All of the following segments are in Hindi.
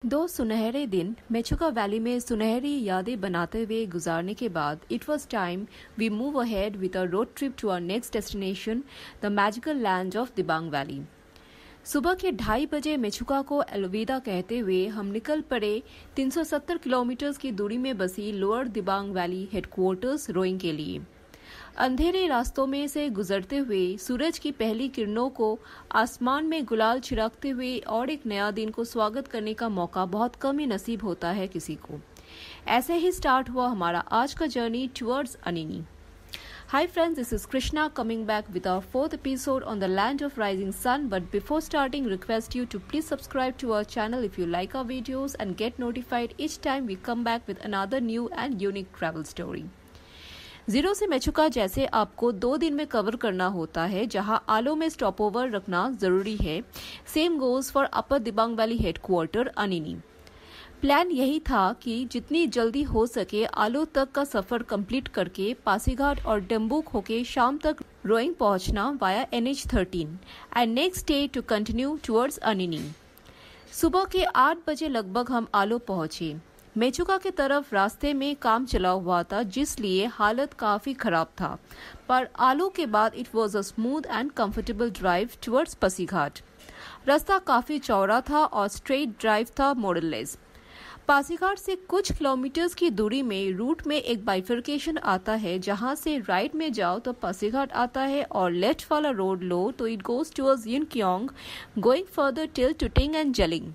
दो सुनहरे दिन मेचुका वैली में सुनहरी यादें बनाते हुए गुजारने के बाद it was time we move ahead with a road trip to our next destination the magical land of Dibang Valley. सुबह के 2:30 बजे मेचुका को अलविदा कहते हुए हम निकल पड़े 370 किलोमीटर की दूरी में बसी Lower Dibang Valley headquarters Roing के लिए। अंधेरे रास्तों में से गुजरते हुए सूरज की पहली किरणों को आसमान में गुलाल छिड़कते हुए और एक नया दिन को स्वागत करने का मौका बहुत कम ही नसीब होता है किसी को। ऐसे ही स्टार्ट हुआ हमारा आज का journey towards Anini. Hi friends, this is Krishna coming back with our 4th episode on the land of rising sun. But before starting, request you to please subscribe to our channel if you like our videos and get notified each time we come back with another new and unique travel story. Zero से मेचुका जैसे आपको 2 दिन में कवर करना होता है, जहां आलो में स्टॉप ओवर रखना जरूरी है। Same goes for Upper Dibang valley headquarter Anini. Plan यही था कि जितनी जल्दी हो सके आलो तक का सफर कंप्लीट करके पासीघाट और डम्बुक होके शाम तक रोइंग पहुंचना via NH13 and next day to continue towards Anini. सुबह के 8 बजे लगभग हम आलो पहुंचे। मेचुका की तरफ रास्ते में काम चला हुआ था, जिसलिए हालत काफी खराब था, पर आलो के बाद it was a smooth and comfortable drive towards Pasighat. रास्ता काफी चौड़ा था और स्ट्रेट ड्राइव था, मॉडललेस। पासीघाट से कुछ किलोमीटर्स की दूरी में रूट में एक बाइफर्केशन आता है, जहां से राइट में जाओ तो पासीघाट आता है और लेफ्ट वाला रोड लो तो it goes towards Yingkiong, going further till Tuting and Gelling.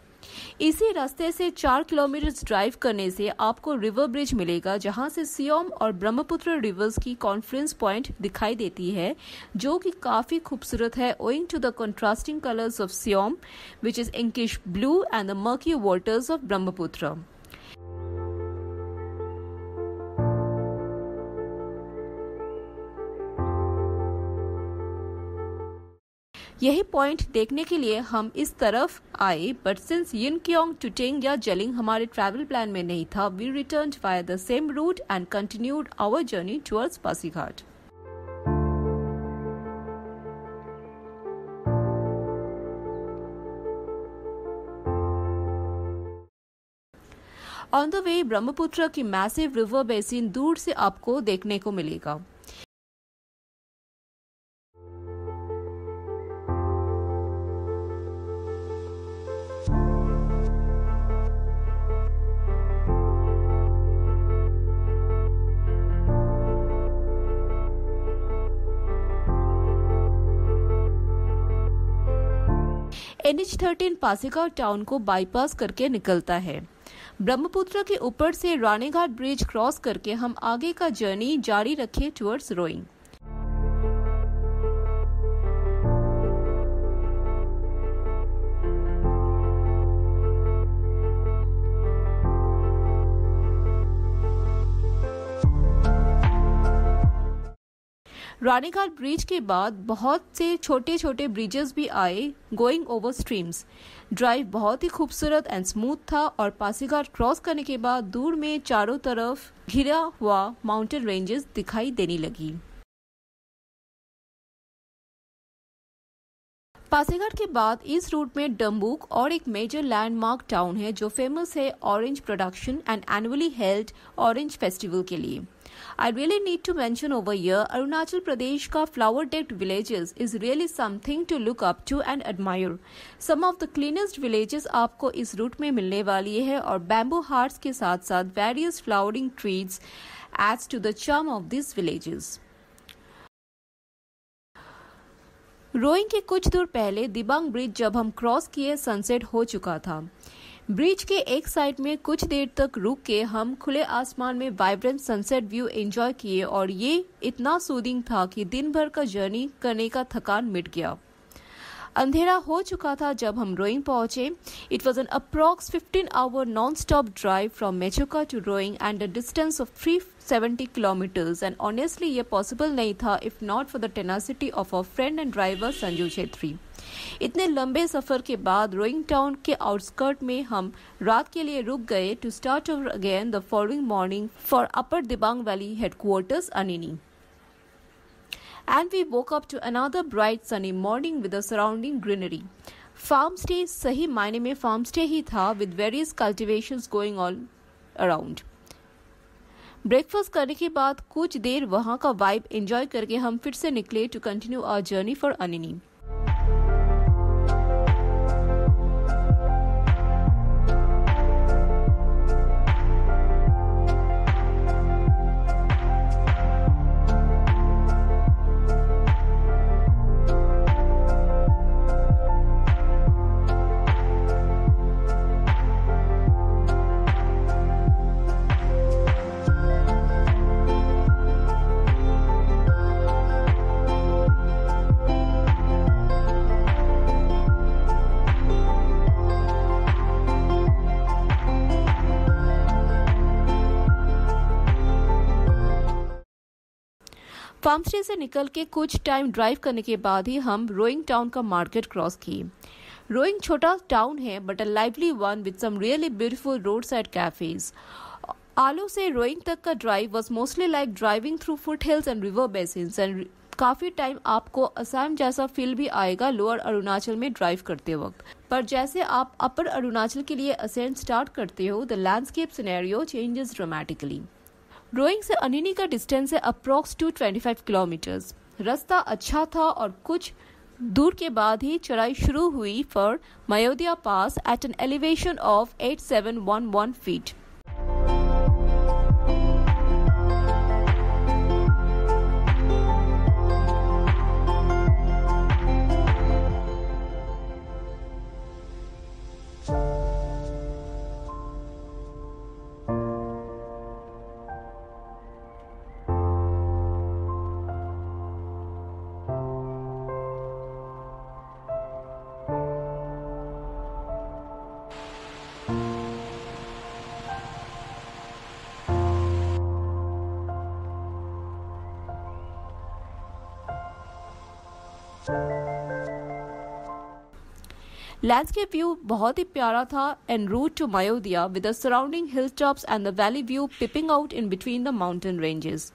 इसी रास्ते से 4 किलोमीटर ड्राइव करने से आपको रिवर ब्रिज मिलेगा, जहां से सियोम और ब्रह्मपुत्र रिवर्स की कॉन्फ्रेंस पॉइंट दिखाई देती है, जो कि काफी खूबसूरत है owing to the contrasting colours of Siyom which is inkish blue and the murky waters of Brahmaputra. यही पॉइंट देखने के लिए हम इस तरफ आए, बट सिंस यिनक्योंग, टुटिंग या जेलिंग हमारे ट्रैवल प्लान में नहीं था, we returned via the same route and continued our journey towards Pasighat. On the वे ब्रह्मपुत्र की मैसिव रिवर बेसिन दूर से आपको देखने को मिलेगा। NH13 पासीघाट टाउन को बाईपास करके निकलता है। ब्रह्मपुत्र के ऊपर से रानीघाट ब्रिज क्रॉस करके हम आगे का जर्नी जारी रखे टुवर्ड्स रोइंग। रानीघाट ब्रिज के बाद बहुत से छोटे छोटे ब्रिजेस भी आए गोइंग ओवर स्ट्रीम्स। ड्राइव बहुत ही खूबसूरत एंड स्मूथ था और पासीघाट क्रॉस करने के बाद दूर में चारों तरफ घिरा हुआ माउंटेन रेंजेस दिखाई देने लगी। पासीघाट के बाद इस रूट में डम्बुक और एक मेजर लैंडमार्क टाउन है, जो फेमस है orange production and annually held orange festival के लिए। I really need to mention over here, Arunachal Pradesh का flower decked villages is really something to look up to and admire. Some of the cleanest villages आपको इस रूट में मिलने वाली है और bamboo hearts के साथ साथ various flowering trees adds to the charm of these villages. Roing के कुछ दूर पहले दिबांग ब्रिज जब हम क्रॉस किए सनसेट हो चुका था। ब्रिज के एक साइड में कुछ देर तक रुक के हम खुले आसमान में वाइब्रेंट सनसेट व्यू एंजॉय किए और ये इतना सूदिंग था कि दिन भर का जर्नी करने का थकान मिट गया। अंधेरा हो चुका था जब हम रोइंग पहुंचे। It was an approx 15-hour non-stop drive from Mechuka to Roing and a distance of 370 kilometers, and honestly ये पॉसिबल नहीं था if not for the tenacity of our friend and driver Sanju Chhetri. इतने लंबे सफर के बाद रोइंग टाउन के आउटस्कर्ट में हम रात के लिए रुक गए to start over again the following morning for Upper Dibang Valley headquarters Anini. And we woke up to another bright sunny morning with the surrounding greenery. Farm stay सही मायने में फार्म स्टे ही था, with various cultivations going on around. Breakfast करने के बाद कुछ देर वहां का वाइब एंजॉय करके हम फिर से निकले to continue our journey for Anini. Farm stay से निकल के कुछ टाइम ड्राइव करने के बाद ही हम रोइंग टाउन का मार्केट क्रॉस किए। रोइंग छोटा टाउन है but a lively one with some really beautiful road side cafes. Aalo से रोइंग तक का drive was mostly like driving through foot hills and river basins and काफ़ी टाइम आपको असम जैसा फील भी आएगा लोअर अरुणाचल में ड्राइव करते वक्त। पर जैसे आप अपर अरुणाचल के लिए असेंट स्टार्ट करते हो, the landscape scenario changes dramatically. Roing से अनिनी का डिस्टेंस है अप्रॉक्स 225 किलोमीटर्स। रास्ता अच्छा था और कुछ दूर के बाद ही चढ़ाई शुरू हुई for Mayodia pass at an elevation of 8711 feet. Landscape view बहुत ही प्यारा था and route to Mayodia with the surrounding hill tops and the valley view peeping out in between the mountain ranges.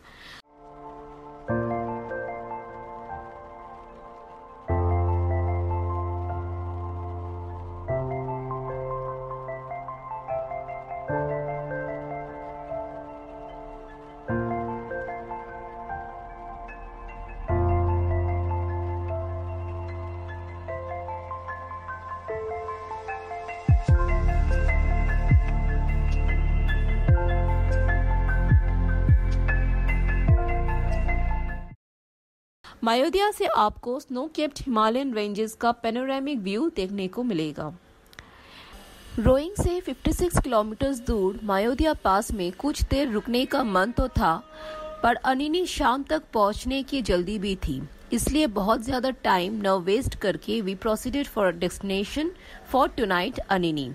Mayodia से आपको स्नो केप्ड हिमालयन रेंजेस का पेनोरामिक व्यू देखने को मिलेगा। रोइंग से 56 किलोमीटर दूर मायोदिया पास में कुछ देर रुकने का मन तो था, पर अनिनी शाम तक पहुंचने की जल्दी भी थी, इसलिए बहुत ज़्यादा टाइम न वेस्ट करके we proceeded for destination for tonight Anini.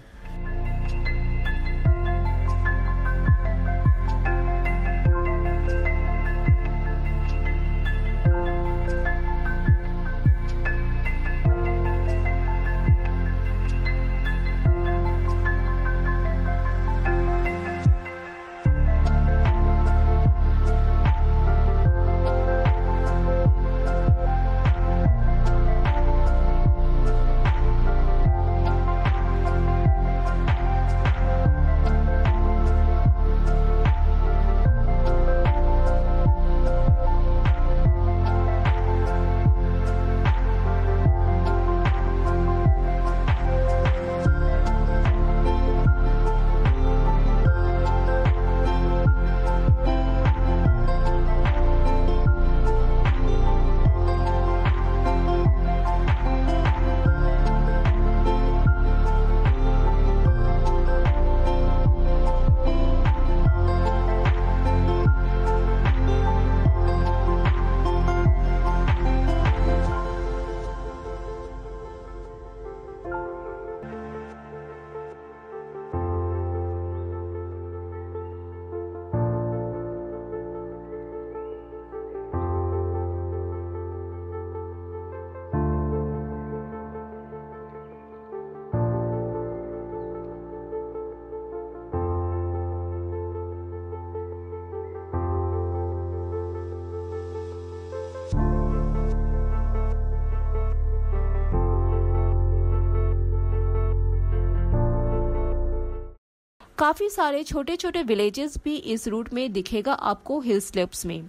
काफ़ी सारे छोटे छोटे विलेजेस भी इस रूट में दिखेगा आपको हिल स्लिप्स में।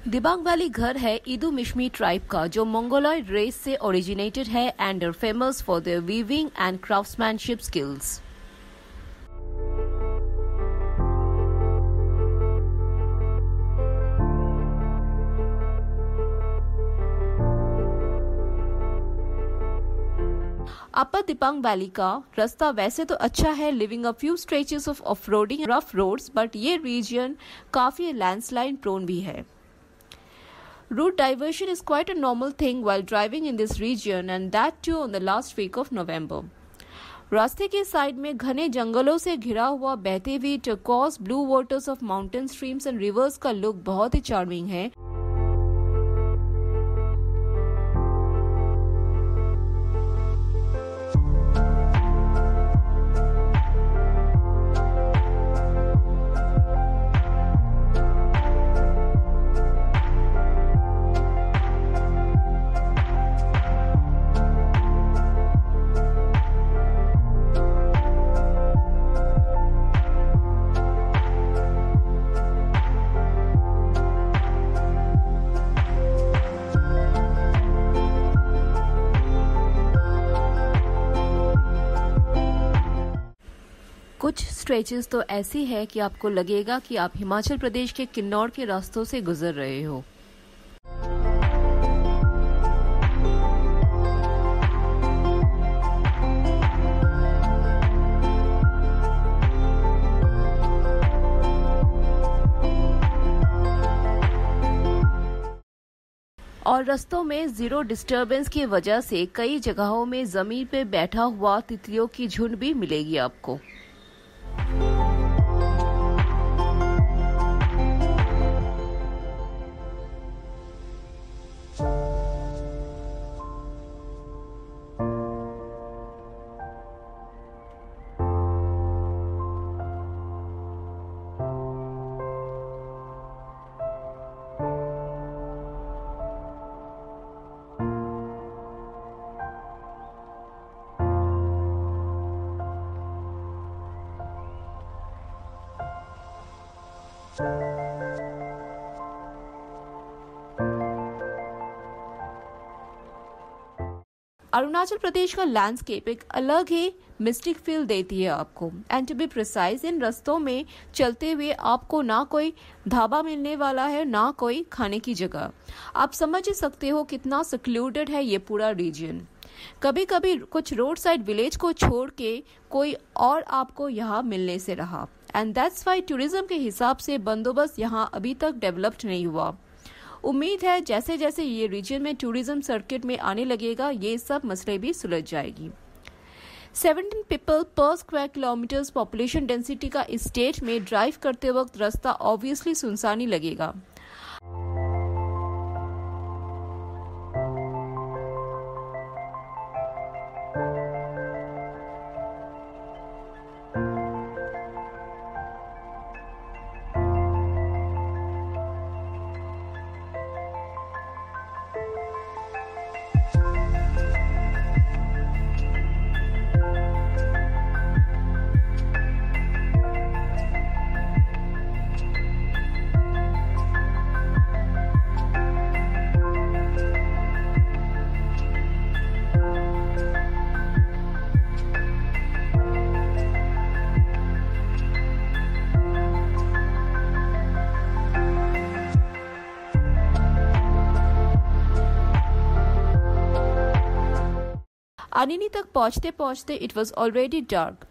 दिबांग वैली घर है इदू मिशमी ट्राइब का, जो मंगोलॉयड रेस से ओरिजिनेटेड है and are famous for their weaving and craftsmanship skills. Upper Dibang Valley का रास्ता वैसे तो अच्छा है, living a few stretches of off roading rough roads, but ये रीजन काफी लैंडस्लाइड प्रोन भी है। Route diversion is quite a normal thing while driving in this region, and that too on the last week of November. रास्ते के साइड में घने जंगलों से घिरा हुआ बहते हुए turquoise blue waters of mountain streams and reverse का लुक बहुत ही चार्मिंग है। कुछ स्ट्रेचेस तो ऐसी है कि आपको लगेगा कि आप हिमाचल प्रदेश के किन्नौर के रास्तों से गुजर रहे हो। और रास्तों में जीरो डिस्टरबेंस की वजह से कई जगहों में जमीन पे बैठा हुआ तितलियों की झुंड भी मिलेगी आपको। अरुणाचल प्रदेश का लैंडस्केप एक अलग ही मिस्टिक फील देती है आपको। एंड टू बी प्रिसाइज, इन रास्तों में चलते हुए आपको ना कोई ढाबा मिलने वाला है ना कोई खाने की जगह। आप समझ ही सकते हो कितना सिक्लूडेड है ये पूरा रीजन। कभी कभी कुछ रोड साइड विलेज को छोड़ के कोई और आपको यहाँ मिलने से रहा। एंड दैट्स वाई टूरिज्म के हिसाब से बंदोबस्त यहाँ अभी तक डेवलप्ड नहीं हुआ। उम्मीद है जैसे जैसे ये रीजन में टूरिज्म सर्किट में आने लगेगा ये सब मसले भी सुलझ जाएगी। 17 पीपल पर स्क्वायर किलोमीटर्स पॉपुलेशन डेंसिटी का इस स्टेट में ड्राइव करते वक्त रास्ता ऑब्वियसली सुनसान ही लगेगा। अनिनी तक पहुंचते पहुंचते it was already dark.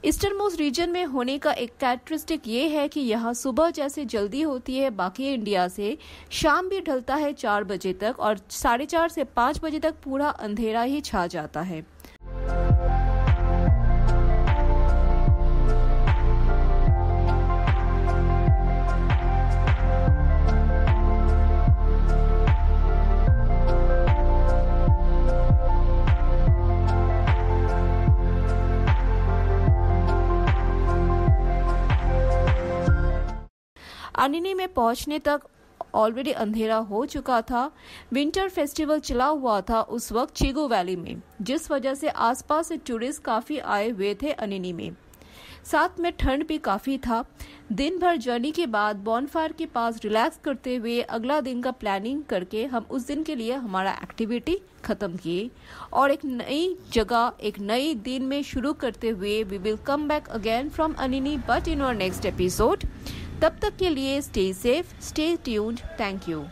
Eastern most region में होने का एक कैरेक्टरिस्टिक ये है कि यहाँ सुबह जैसे जल्दी होती है बाकी इंडिया से, शाम भी ढलता है 4 बजे तक और 4:30 से 5 बजे तक पूरा अंधेरा ही छा जाता है। अनिनी में पहुंचने तक ऑलरेडी अंधेरा हो चुका था। विंटर फेस्टिवल चला हुआ था उस वक्त चिगू वैली में, जिस वजह से आसपास से टूरिस्ट काफी आए हुए थे अनिनी में। साथ में ठंड भी काफ़ी था। दिन भर जर्नी के बाद बॉनफायर के पास रिलैक्स करते हुए अगला दिन का प्लानिंग करके हम उस दिन के लिए हमारा एक्टिविटी ख़त्म किए और एक नई जगह एक नई दिन में शुरू करते हुए we will come back again from Anini but in our next episode. तब तक के लिए stay safe, stay tuned, thank you.